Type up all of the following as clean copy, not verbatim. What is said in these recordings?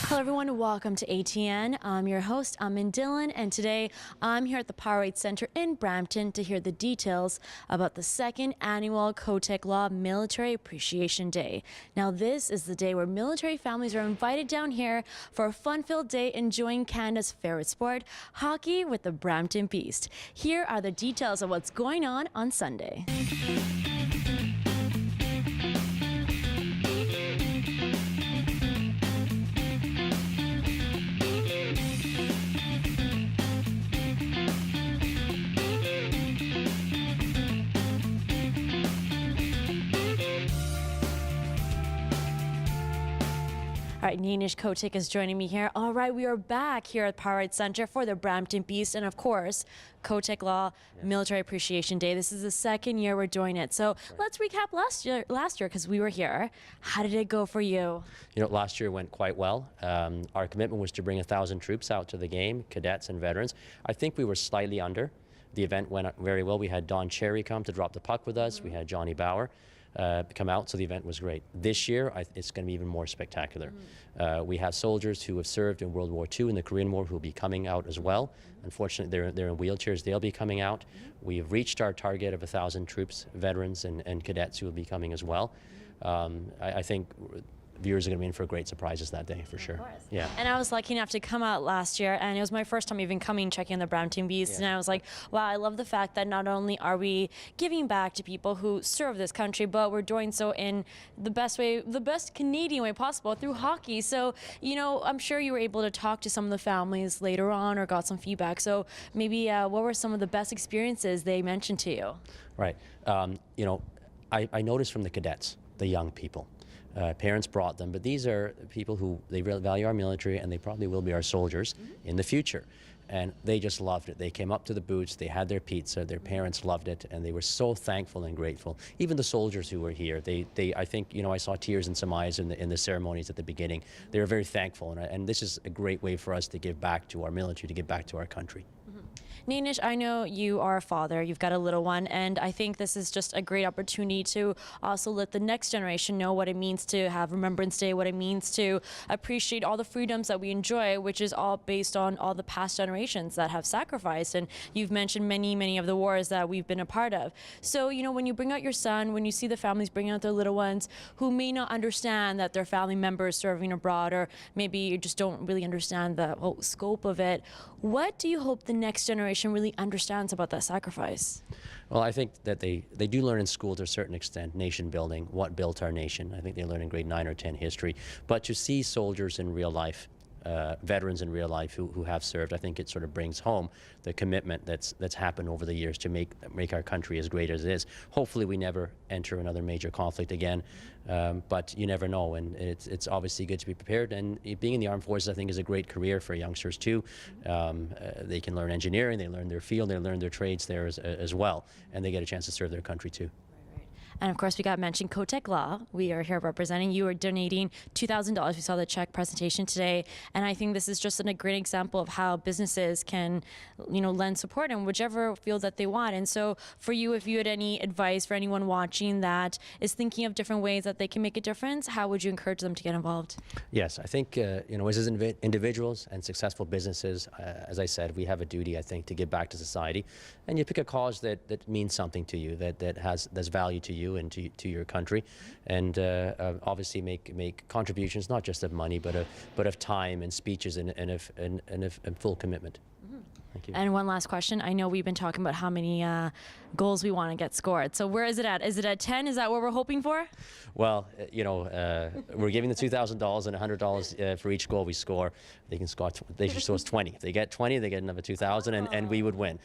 Hello everyone, welcome to ATN. I'm your host, Amin Dillon, and today I'm here at the Powerade Center in Brampton to hear the details about the second annual Kotak Law Military Appreciation Day. Now this is the day where military families are invited down here for a fun-filled day enjoying Canada's favorite sport, hockey with the Brampton Beast. Here are the details of what's going on Sunday. All right, Ninish Kotak is joining me here. All right, we are back here at Powerade Center for the Brampton Beast and, of course, Kotak Law Military Appreciation Day. This is the second year we're doing it. So let's recap last year because we were here. How did it go for you? You know, last year went quite well. Our commitment was to bring 1,000 troops out to the game, cadets and veterans. I think we were slightly under. The event went very well. We had Don Cherry come to drop the puck with us. We had Johnny Bauer come out, so the event was great. This year, it's going to be even more spectacular. We have soldiers who have served in World War II and the Korean War who will be coming out as well. Unfortunately, they're in wheelchairs. They'll be coming out. We've reached our target of 1,000 troops, veterans, and cadets who will be coming as well. I think viewers are going to be in for great surprises that day, for sure. Of course. Yeah. And I was lucky enough to come out last year, and it was my first time even coming, checking the Brampton Beast, and I was like, wow, I love the fact that not only are we giving back to people who serve this country, but we're doing so in the best way, the best Canadian way possible, through hockey. So, you know, I'm sure you were able to talk to some of the families later on or got some feedback. So maybe what were some of the best experiences they mentioned to you? Right. You know, I noticed from the cadets, the young people, parents brought them, but these are people who they really value our military, and they probably will be our soldiers in the future. And they just loved it. They came up to the booths, they had their pizza, their parents loved it, and they were so thankful and grateful. Even the soldiers who were here, I think, you know, I saw tears in some eyes in the ceremonies at the beginning. They were very thankful, and this is a great way for us to give back to our military, to give back to our country. Ninish, I know you are a father, you've got a little one, and I think this is just a great opportunity to also let the next generation know what it means to have Remembrance Day, what it means to appreciate all the freedoms that we enjoy, which is all based on all the past generations that have sacrificed. And you've mentioned many of the wars that we've been a part of. So, you know, when you bring out your son, when you see the families bring out their little ones who may not understand that their family member is serving abroad, or maybe you just don't really understand the whole scope of it, what do you hope the next generation really understands about that sacrifice? Well, I think that they do learn in school to a certain extent, nation building, what built our nation. I think they learn in grade 9 or 10 history. But to see soldiers in real life, veterans in real life who have served, I think it sort of brings home the commitment that's happened over the years to make our country as great as it is. Hopefully we never enter another major conflict again, but you never know, and it's obviously good to be prepared. And being in the armed forces, I think, is a great career for youngsters too. They can learn engineering, they learn their field, they learn their trades there as well, and they get a chance to serve their country too. And of course, we got mentioned Kotak Law. We are here representing. You are donating $2,000. We saw the check presentation today, and I think this is just a great example of how businesses can, you know, lend support in whichever field that they want. And so, for you, if you had any advice for anyone watching that is thinking of different ways that they can make a difference, how would you encourage them to get involved? Yes, I think you know, as individuals and successful businesses, as I said, we have a duty, I think, to give back to society, and you pick a cause that means something to you, that's value to you and to your country, and obviously make contributions, not just of money, but of time and speeches and full commitment. Thank you. And one last question. I know we've been talking about how many goals we want to get scored. So where is it at? Is it at 10? Is that what we're hoping for? Well, you know, we're giving the $2,000 and $100 for each goal we score. They should score us 20. If they get 20, they get another $2,000, and we would win.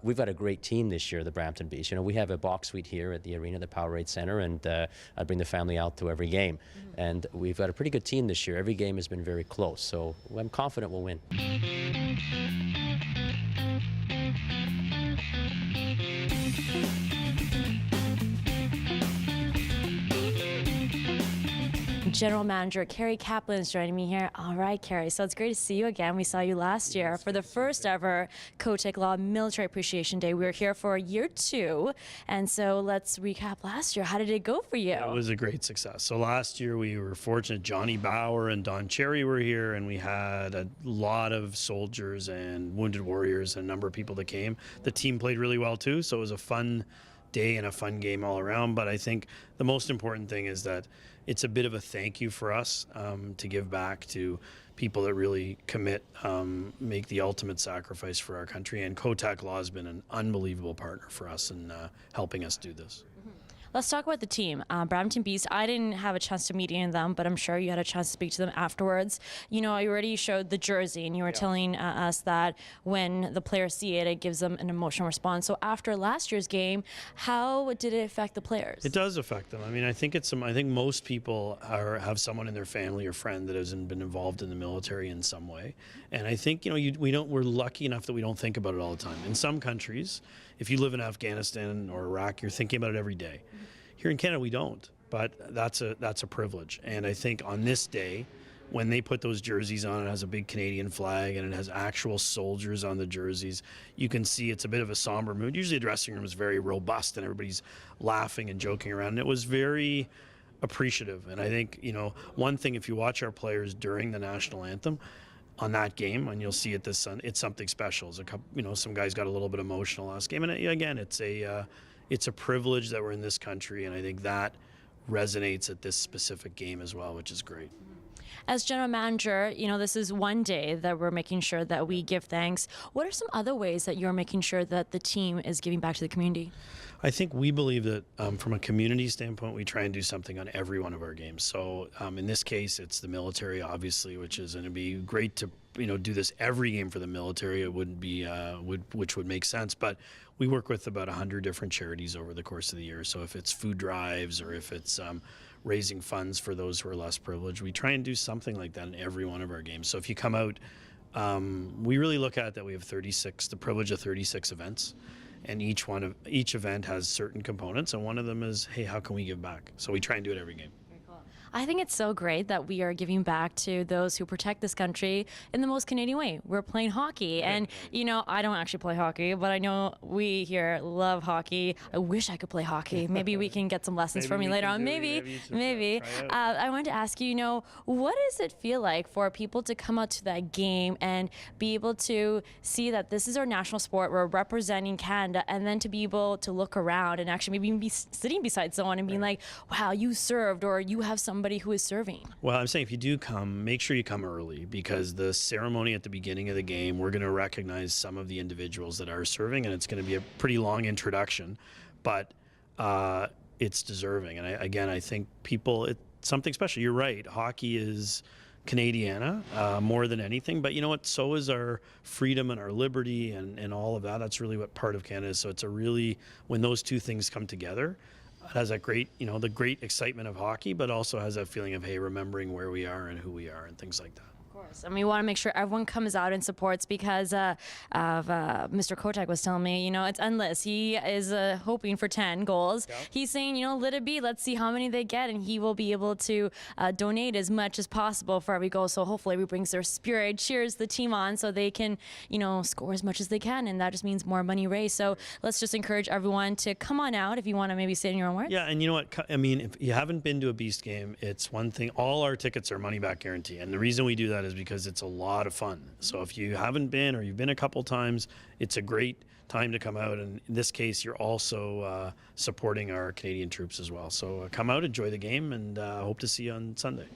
We've got a great team this year, the Brampton Beast. You know, we have a box suite here at the arena, the Powerade Center, and I bring the family out to every game. And we've got a pretty good team this year. Every game has been very close, so I'm confident we'll win. General Manager Carrie Kaplan is joining me here. All right, Carrie. So it's great to see you again. We saw you last year for the first ever Kotak Law Military Appreciation Day. We were here for year 2, and so let's recap last year. How did it go for you? It was a great success. So last year we were fortunate. Johnny Bauer and Don Cherry were here, and we had a lot of soldiers and wounded warriors and a number of people that came. The team played really well too, so it was a fun day and a fun game all around. But I think the most important thing is that it's a bit of a thank you for us to give back to people that really commit, make the ultimate sacrifice for our country. And Kotak Law has been an unbelievable partner for us in helping us do this. Let's talk about the team. Brampton Beast, I didn't have a chance to meet any of them, but I'm sure you had a chance to speak to them afterwards. You know, you already showed the jersey, and you were telling us that when the players see it, it gives them an emotional response. So after last year's game, how did it affect the players? It does affect them. I mean, I think most people have someone in their family or friend that has been involved in the military in some way. And I think, you know, we're lucky enough that we don't think about it all the time. In some countries, if you live in Afghanistan or Iraq, you're thinking about it every day. Here in Canada, we don't, but that's a privilege. And I think on this day, when they put those jerseys on, it has a big Canadian flag and it has actual soldiers on the jerseys. You can see it's a bit of a somber mood. Usually the dressing room is very robust and everybody's laughing and joking around. And it was very appreciative. And I think, you know, one thing, if you watch our players during the national anthem, on that game, and you'll see it this Sunday, it's something special. It's a couple, you know, some guys got a little bit emotional last game, and again, it's a privilege that we're in this country, and I think that resonates at this specific game as well, which is great. As general manager, you know, this is one day that we're making sure that we give thanks. What are some other ways that you're making sure that the team is giving back to the community? I think we believe that from a community standpoint, we try and do something on every one of our games. So in this case, it's the military, obviously, which is going to be great to, you know, do this every game for the military. It wouldn't be, which would make sense. But we work with about 100 different charities over the course of the year. So if it's food drives or if it's raising funds for those who are less privileged, we try and do something like that in every one of our games. So if you come out, we really look at that we have the privilege of 36 events. And each event has certain components, and one of them is, hey, how can we give back? So we try and do it every game. I think it's so great that we are giving back to those who protect this country in the most Canadian way. We're playing hockey, and you know, I don't actually play hockey, but I know we here love hockey. I wish I could play hockey. Maybe we can get some lessons from you later on. Maybe. I wanted to ask you, you know, what does it feel like for people to come out to that game and be able to see that this is our national sport, we're representing Canada, and then to be able to look around and actually maybe be sitting beside someone and being like, wow, you served, or you have somebody who is serving? Well, I'm saying if you do come, make sure you come early, because the ceremony at the beginning of the game, we're going to recognize some of the individuals that are serving, and it's going to be a pretty long introduction, but it's deserving. And I think it's something special. You're right. Hockey is Canadiana more than anything, but you know what? So is our freedom and our liberty and all of that. That's really what part of Canada is. So it's when those two things come together, it has that great, you know, the great excitement of hockey, but also has that feeling of, hey, remembering where we are and who we are and things like that. Of course. And we want to make sure everyone comes out and supports, because Mr. Kotak was telling me, you know, it's endless. He is hoping for 10 goals. Yep. He's saying, you know, let it be. Let's see how many they get, and he will be able to donate as much as possible for every goal. So hopefully we brings their spirit, cheers the team on, so they can, you know, score as much as they can, and that just means more money raised. So let's just encourage everyone to come on out if you want to maybe say in your own words. Yeah, and you know what? I mean, if you haven't been to a Beast game, it's one thing. All our tickets are money back guarantee, and the reason we do that is because it's a lot of fun. So if you haven't been, or you've been a couple times, it's a great time to come out. And in this case, you're also supporting our Canadian troops as well. So come out, enjoy the game, and hope to see you on Sunday.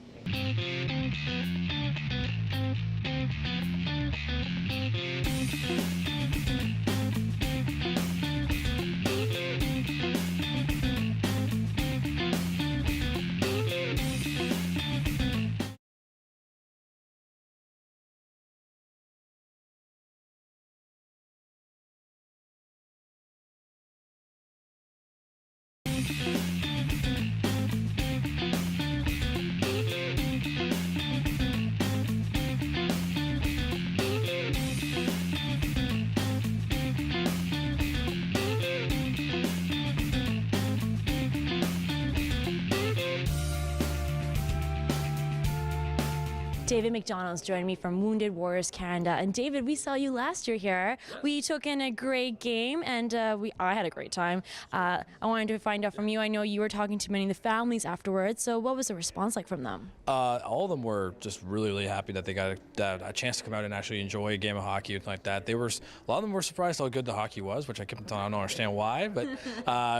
David McDonald's joining me from Wounded Warriors Canada. And David, we saw you last year here. We took in a great game, and I had a great time. I wanted to find out from you. I know you were talking to many of the families afterwards. So what was the response like from them? All of them were just really happy that they got a chance to come out and actually enjoy a game of hockey like that. A lot of them were surprised how good the hockey was, which I kept telling them I don't understand why, but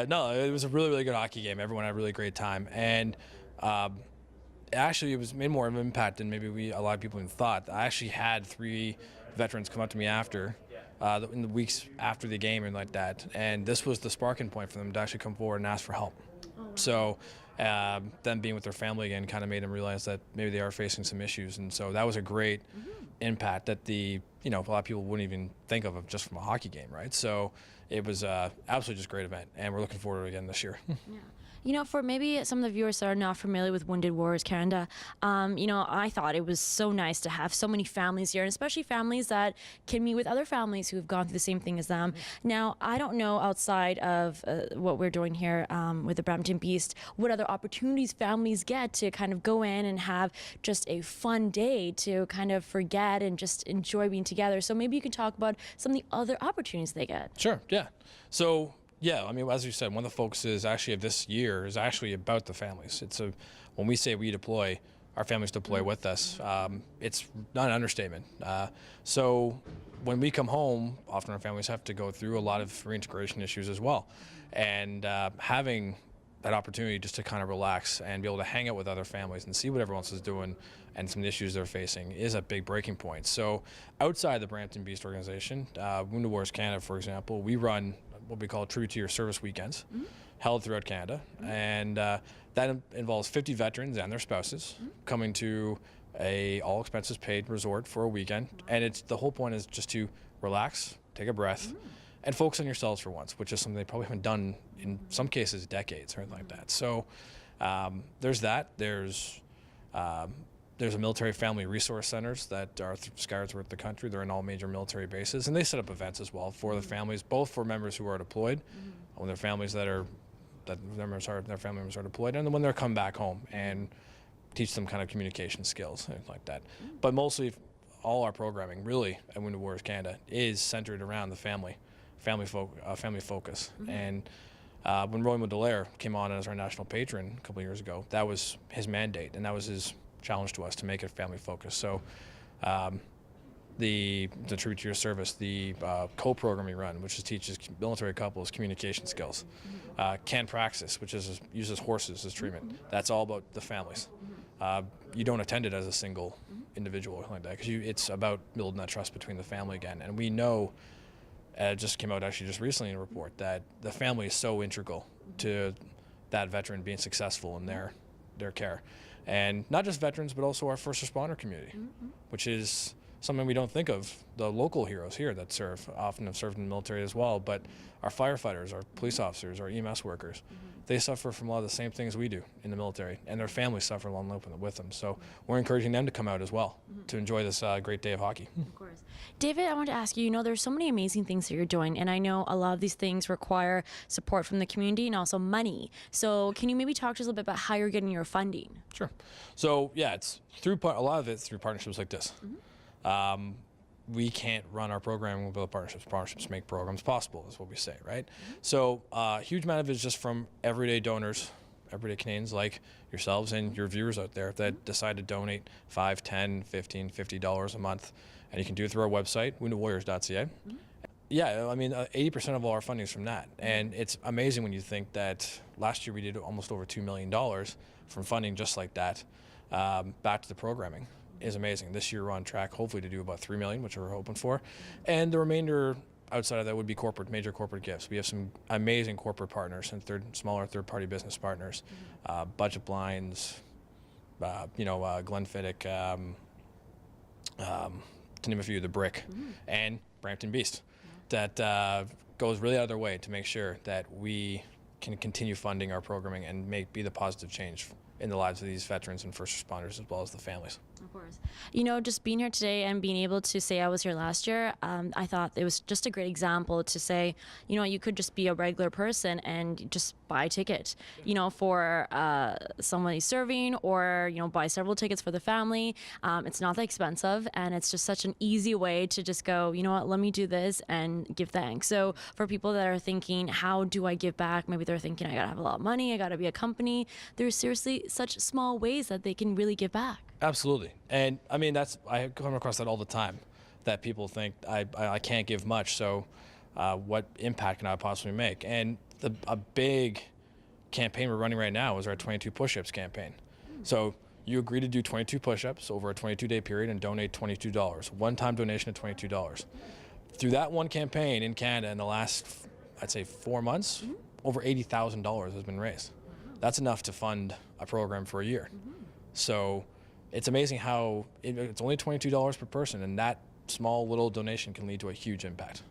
no, it was a really good hockey game. Everyone had a really great time, and actually, it was made more of an impact than maybe a lot of people even thought. I actually had 3 veterans come up to me after, in the weeks after the game and like that, and this was the sparking point for them to actually come forward and ask for help. So them being with their family again kind of made them realize that maybe they are facing some issues, and so that was a great impact that a lot of people wouldn't even think of just from a hockey game, right? So it was absolutely just a great event, and we're looking forward to it again this year. Yeah. For maybe some of the viewers that are not familiar with Wounded Warriors Canada, I thought it was so nice to have so many families here, and especially families that can meet with other families who have gone through the same thing as them. Now, I don't know outside of what we're doing here with the Brampton Beast, what other opportunities families get to kind of go in and have just a fun day to kind of forget and just enjoy being together. So maybe you can talk about some of the other opportunities they get. Sure, yeah. So, yeah, I mean, as you said, one of the focuses actually of this year is actually about the families. When we say we deploy, our families deploy with us. It's not an understatement. So when we come home, often our families have to go through a lot of reintegration issues as well. And having that opportunity just to kind of relax and be able to hang out with other families and see what everyone else is doing and some of the issues they're facing is a big breaking point. So outside the Brampton Beast organization, Wounded Warriors Canada, for example, we run what we call Tribute to Your Service weekends, held throughout Canada, and that involves 50 veterans and their spouses coming to a all expenses paid resort for a weekend, and the whole point is just to relax, take a breath, and focus on yourselves for once, which is something they probably haven't done in some cases decades or anything like that. So there's that. There's a military family resource centers that are scattered throughout the country. They're in all major military bases, and they set up events as well for the families, both for members who are deployed, when their families their family members are deployed, and then when they're come back home, and teach them kind of communication skills and like that. But mostly, all our programming really at Wounded Warriors Canada is centered around the family focus. And when Roy Dallaire came on as our national patron a couple of years ago, that was his mandate, and that was his challenge to us to make it family focused. So the Tribute to Your Service, the co-program we run, which teaches military couples communication skills. Can Praxis, which uses horses as treatment. That's all about the families. You don't attend it as a single individual like that, because it's about building that trust between the family again. And we know, it just came out actually just recently in a report, that the family is so integral to that veteran being successful in their care. And not just veterans, but also our first responder community, which is something we don't think of. The local heroes here that often have served in the military as well, but our firefighters, our police officers, our EMS workers, they suffer from a lot of the same things we do in the military, and their families suffer along with them. So we're encouraging them to come out as well to enjoy this great day of hockey. Of course. David, I want to ask you, there's so many amazing things that you're doing, and I know a lot of these things require support from the community and also money. So can you maybe talk to us a little bit about how you're getting your funding? Sure. So yeah, it's through a lot of it's through partnerships like this. We can't run our program without partnerships. Partnerships make programs possible, is what we say, right? So a huge amount of it is just from everyday donors, everyday Canadians like yourselves and your viewers out there that decide to donate $5, $10, $15, $50 a month. And you can do it through our website, woundedwarriors.ca. Yeah, I mean, 80% of all our funding is from that. And it's amazing when you think that last year we did almost over $2 million from funding just like that back to the programming. Is amazing. This year we're on track hopefully to do about $3 million, which we're hoping for, and the remainder outside of that would be major corporate gifts. We have some amazing corporate partners and smaller third-party business partners, Budget Blinds, Glenfiddich, to name a few, The Brick, and Brampton Beast, that goes really out of their way to make sure that we can continue funding our programming and be the positive change in the lives of these veterans and first responders as well as the families. Of course. You know, just being here today and being able to say I was here last year, I thought it was just a great example to say, you know, you could just be a regular person and just buy a ticket, you know, for somebody serving, or, you know, buy several tickets for the family. It's not that expensive, and it's just such an easy way to just go, you know what, let me do this and give thanks. So for people that are thinking, how do I give back? Maybe they're thinking, I gotta have a lot of money, I gotta be a company. There's seriously such small ways that they can really give back. Absolutely. And I mean, I come across that all the time, that people think I can't give much, so what impact can I possibly make? And a big campaign we're running right now is our 22 push-ups campaign. So you agree to do 22 push-ups over a 22-day period and donate $22, one-time donation of $22. Through that one campaign in Canada in the last, I'd say 4 months, over $80,000 has been raised. That's enough to fund a program for a year. So it's amazing how it's only $22 per person, and that small little donation can lead to a huge impact.